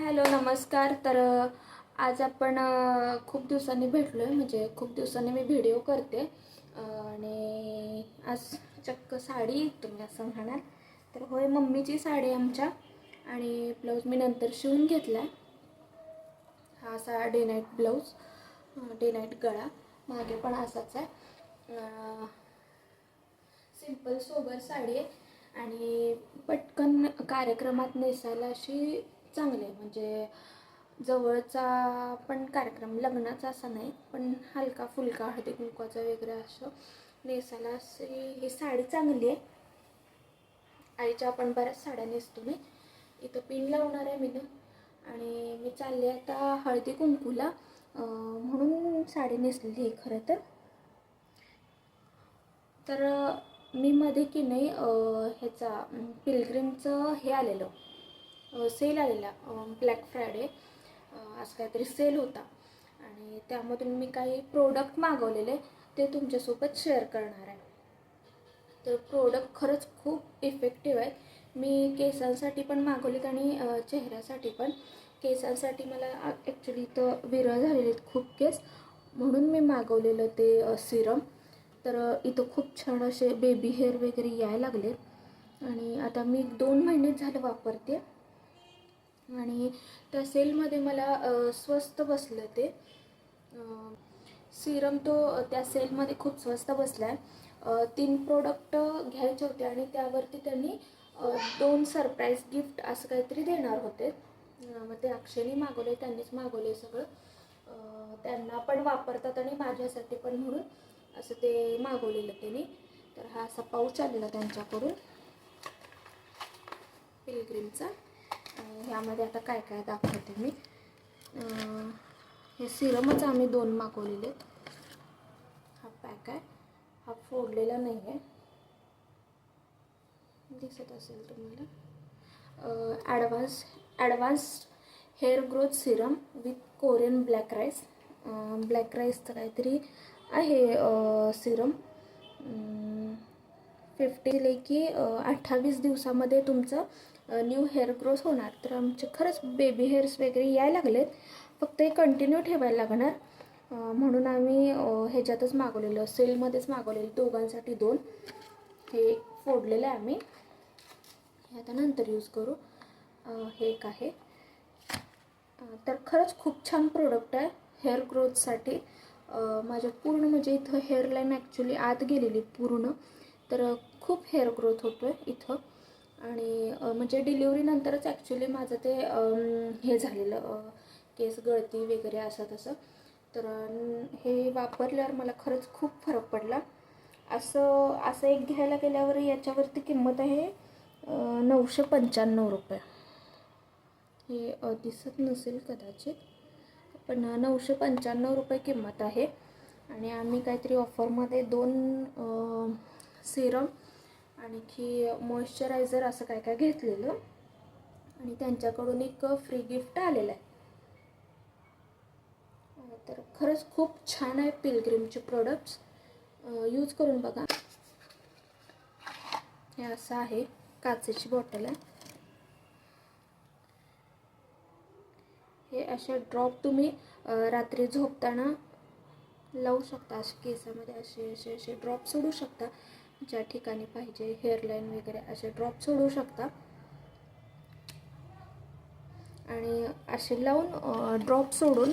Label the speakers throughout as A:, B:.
A: Hello नमस्कार. तर आज आपण खूप दिवसांनी भेटलो आहे, म्हणजे खूप दिवसांनी मी व्हिडिओ करते आणि आज चक्क साडी तुम्ही असं म्हणाल तर होय, मम्मीची साडी आमच्या. आणि ब्लाऊज मी नंतर शिवून घेतला. हा असा day night blouse, day night गळा, मागे पण असाच आहे. सिंपल सोबर साडी आहे आणि पटकन कार्यक्रमात नेसायला अशी चांगली आहे. म्हणजे जवळचा पण कार्यक्रम, लग्नाचा असा नाही पण हलका फुलका हळदी कुंकवाचा वगैरे असं नेसायला अशी ही साडी चांगली आहे. आईच्या आपण बऱ्याच साड्या नेसतो. मी इथं पिन लावणार आहे मी आणि मी चालले आता हळदी कुंकूला, म्हणून साडी नेसलेली आहे खरं तर मी मध्ये की नाही ह्याचा पिलग्रिमचं हे आलेलं, सेल आलेला, ब्लॅक फ्रायडे असं काहीतरी सेल होता आणि त्यामधून मी काही प्रोडक्ट मागवलेले ते तुमच्यासोबत शेअर करणार आहे. तर प्रोडक्ट खरंच खूप इफेक्टिव्ह आहे. मी केसांसाठी पण मागवलेत आणि चेहऱ्यासाठी पण. केसांसाठी मला ॲक्च्युली तर विरळ झालेले आहेत खूप केस, म्हणून मी मागवलेलं ते सिरम. तर इथं खूप छान असे बेबी हेअर वगैरे यायला लागले आणि आता मी 2 महिने झालं वापरते आणि त्या सेलमध्ये मला स्वस्त बसलं ते सिरम. तो त्या सेलमध्ये खूप स्वस्त बसला आहे. 3 प्रोडक्ट घ्यायचे होते आणि त्यावरती त्यांनी 2 सरप्राईज गिफ्ट असं काहीतरी देणार होते. मग ते अक्षयने मागवले, त्यांनीच मागवले सगळं. त्यांना पण वापरतात आणि माझ्यासाठी पण म्हणून असं ते मागवलेलं त्यांनी. तर हा असा पाऊच आलेला त्यांच्याकडून पिलग्रिमचा. ह्यामध्ये आता काय काय दाखवते मी. हे सिरमच आम्ही 2 मागवलेले. हा पॅक आहे, हा फोडलेला नाही आहे, दिसत असेल तुम्हाला. Advanced hair growth serum with Korean black rice. Black राईसचं काहीतरी आहे सिरम. 50 की 28 दिवसामध्ये तुमचं न्यू हेअर ग्रोथ होणार. तर आमचे खरंच बेबी हेअर्स वगैरे यायला लागलेत, फक्त हे कंटिन्यू ठेवायला लागणार. म्हणून आम्ही ह्याच्यातच मागवलेलं, सेलमध्येच मागवलेलं, दोघांसाठी 2. हे फोडलेलं आहे आम्ही, हे आता नंतर यूज करू. हे एक आहे. तर खरंच खूप छान प्रोडक्ट आहे हेअर ग्रोथसाठी. माझ्या पूर्ण म्हणजे इथं हेअरलाईन ॲक्च्युली आत गेलेली पूर्ण, तर खूप हेअर ग्रोथ होतो आहे इथं. आणि म्हणजे डिलिव्हरीनंतरच ॲक्च्युली माझं ते हे झालेलं, केस गळती वगैरे असं तसं. तर हे वापरल्यावर मला खरंच खूप फरक पडला. असं एक घ्यायला गेल्यावर याच्यावरती किंमत आहे 995 रुपये. हे दिसत नसेल कदाचित, पण 995 रुपये किंमत आहे. आणि आम्ही काहीतरी ऑफरमध्ये 2 सिरम आणखी मॉइश्चरायझर असं काय काय घेतलेलं आणि त्यांच्याकडून एक फ्री गिफ्ट आलेलं आहे. तर खरंच खूप छान आहे पिलग्रिमचे प्रोडक्ट्स, यूज करून बघा. हे असं आहे, काचेची बॉटल आहे. हे असे ड्रॉप तुम्ही रात्री झोपताना लावू शकता. असे केसामध्ये असे ड्रॉप सोडू शकता, ज्या ठिकाणी पाहिजे हेअरलाईन वगैरे असे ड्रॉप सोडू शकता. आणि असे लावून ड्रॉप सोडून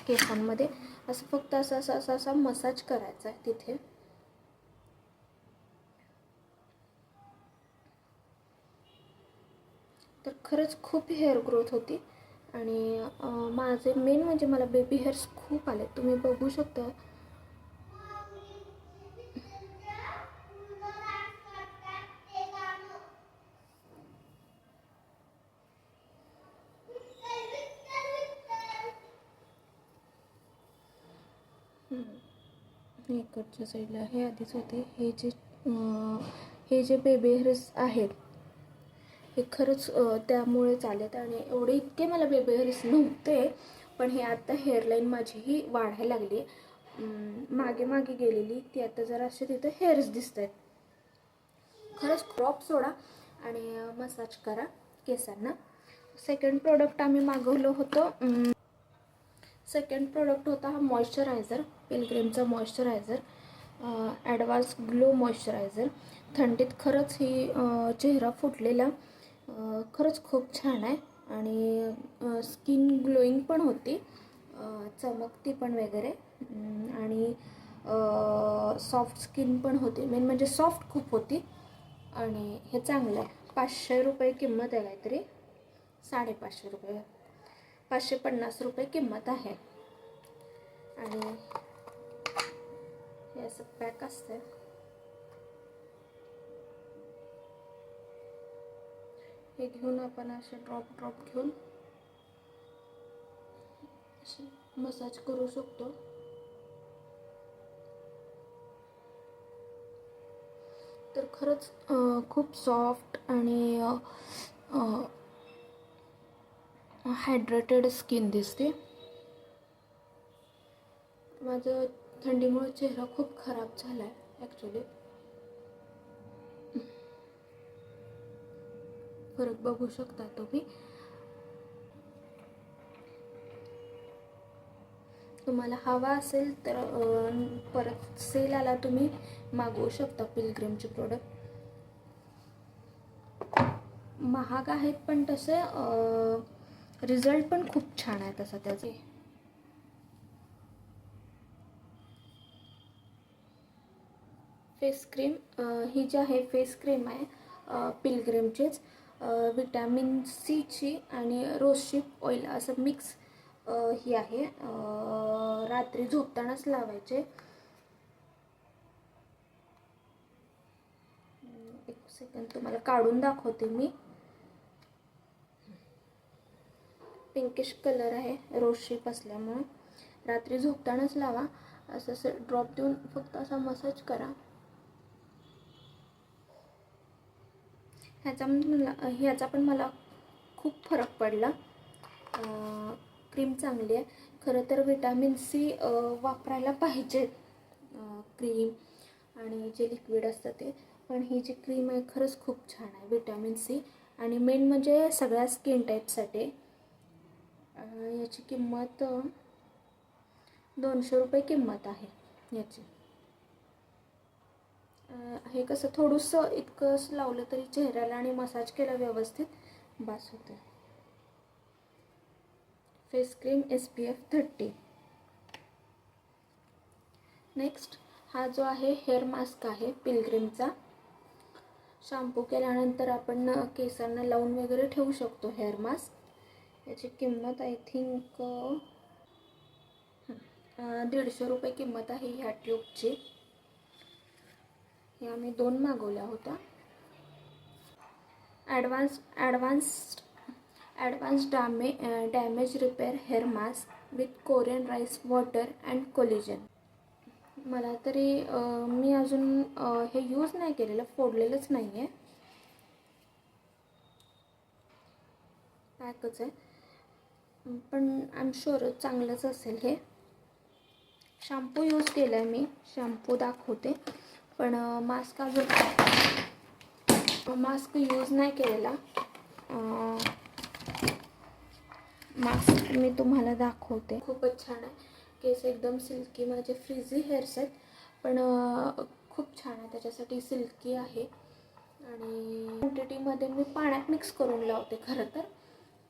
A: केसांमध्ये असं फक्त असं मसाज करायचा आहे तिथे. तर खरंच खूप हेअर ग्रोथ होती. आणि माझे मेन म्हणजे मला बेबी हेअर्स खूप आले, तुम्ही बघू शकता. इकडच्या साईडला हे आधीच होते. हे जे बेबी हेअर्स आहेत हे खरंच त्यामुळेच आलेत. आणि एवढे इतके मला बेबी हेअर्स नव्हते, पण हे आता हेअरलाईन माझी ही वाढायला लागली. मागे मागे गेलेली ती आता जरा असे तिथं हेअर्स दिसत आहेत. खरंच क्रॉप सोडा आणि मसाज करा केसांना. सेकंड प्रोडक्ट आम्ही मागवलं होतं. सेकंड प्रोडक्ट होता हा मॉइश्चरायझर, पिलग्रिमचा मॉइश्चरायझर, ॲडव्हान्स ग्लो मॉइश्चरायझर. थंडीत खरंच ही चेहरा फुटलेला खरंच खूप छान आहे आणि स्किन ग्लोईंग पण होती, चमकती पण वगैरे, आणि सॉफ्ट स्किन पण होती. मेन म्हणजे सॉफ्ट खूप होती आणि हे चांगलं आहे. 500 रुपये किंमत आहे, काहीतरी 550 रुपये, 550 रुपये किंमत आहे. आणि हे असं पॅक असतं. हे घेऊन आपण असे ड्रॉप घेऊन असे मसाज करू शकतो. तर खरंच खूप सॉफ्ट आणि हायड्रेटेड स्किन दिसते. माझं थंडीमुळे चेहरा खूप खराब झाला आहे ॲक्च्युली. फरक बघू शकता तुम्ही. तुम्हाला हवा असेल तर परत सेल आला तुम्ही मागवू शकता पिलग्रिमचे प्रोडक्ट. महाग आहेत पण तसे रिझल्ट पण खूप छान आहे तसा त्याचे. फेस क्रीम ही जी आहे फेस क्रीम आहे पिलग्रिमचीच, विटॅमिन सीची आणि रोजशिप ऑइल असं मिक्स ही आहे. रात्री झोपतानाच लावायचे. एक सेकंड तुम्हाला काढून दाखवते मी. पिंकिश कलर आहे रोजशिप असल्यामुळे. रात्री झोपतानाच लावा. असं ड्रॉप देऊन फक्त असा मसाज करा. ह्याचा पण मला खूप फरक पडला. क्रीम चांगली आहे. खरं तर विटॅमिन सी वापरायला पाहिजे, क्रीम आणि जे लिक्विड असतं ते. पण ही जी क्रीम आहे खरंच खूप छान आहे, विटॅमिन सी. आणि मेन म्हणजे सगळ्या स्किन टाईपसाठी. याची किंमत 200 रुपये किंमत आहे याची. हे कसं थोडंसं इतकंच लावलं तरी चेहऱ्याला आणि मसाज केला व्यवस्थित बास होतं. Face cream SPF 30. नेक्स्ट हा जो आहे हेअर मास्क आहे पिलग्रिमचा. शॅम्पू केल्यानंतर आपण केसांना लावून वगैरे ठेवू शकतो हेअर मास्क. याची किंमत आय थिंक 150 रुपये किंमत आहे ह्या ट्यूबची. हे आम्ही 2 मागवल्या होत्या. Advance damage repair hair mask with Korean rice water and collagen. मला तरी मी अजून हे यूज नाही केलेलं, फोडलेलंच नाही आहे, पॅकच आहे. पण आय एम शुअर चांगलंच असेल हे. शॅम्पू यूज केला आहे मी, शॅम्पू दाखवते. पण मास्क यूज नाही केलेला. मास्क मी तुम्हाला दाखवते. खूपच छान आहे. केस एकदम सिल्की, माझे फ्रिझी हेअर्स आहेत पण खूप छान आहे, त्याच्यासाठी सिल्की आहे. आणि क्वांटिटीमध्ये मी पाण्यात मिक्स करून लावते. खरं तर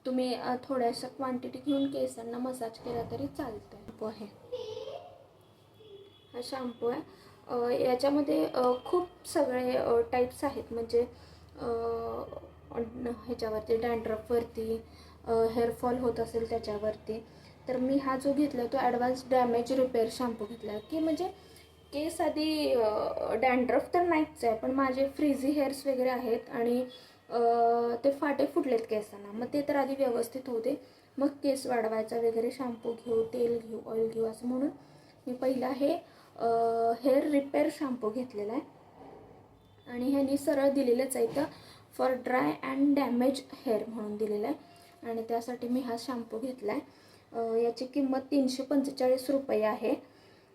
A: तुम्ही थोड्याशा क्वांटिटी घेऊन केसांना मसाज केला तरी चालतं आहे. हा शॅम्पू आहे. याच्यामध्ये खूप सगळे टाईप्स आहेत. म्हणजे ह्याच्यावरती डॅन्ड्रफवरती, हेअरफॉल होत असेल त्याच्यावरती. तर मी हा जो घेतला तो ॲडव्हान्स डॅमेज रिपेअर शॅम्पू घेतला की म्हणजे केस आधी डॅन्ड्रफ तर नाहीच आहे पण माझे फ्रिझी हेअर्स वगैरे आहेत आणि ते फाटे फुटलेत केसांना. मग ते तर आधी व्यवस्थित होते, मग केस वाढवायचा वगैरे शॅम्पू घेऊ, तेल घेऊ, ऑइल घेऊ, असं म्हणून मी पहिला हे हेअर रिपेअर शॅम्पू घेतलेला आहे. आणि ह्यांनी सरळ दिलेलंच आहे इथं for dry and damage hair म्हणून दिलेलं आहे. आणि त्यासाठी मी हा शॅम्पू घेतला आहे. याची किंमत 345 रुपये आहे.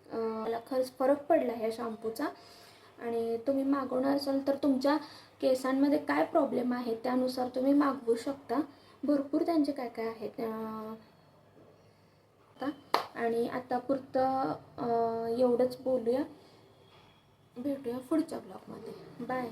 A: मला खरंच फरक पडला ह्या शॅम्पूचा. आणि तुम्ही मागवणार असाल तर तुमच्या केसांमध्ये काय प्रॉब्लेम आहे त्यानुसार तुम्ही मागवू शकता. भरपूर त्यांचे काय काय आहेत आता. आणि आता पुरतं एवढंच बोलूया. भेटूया पुढच्या ब्लॉगमध्ये. बाय.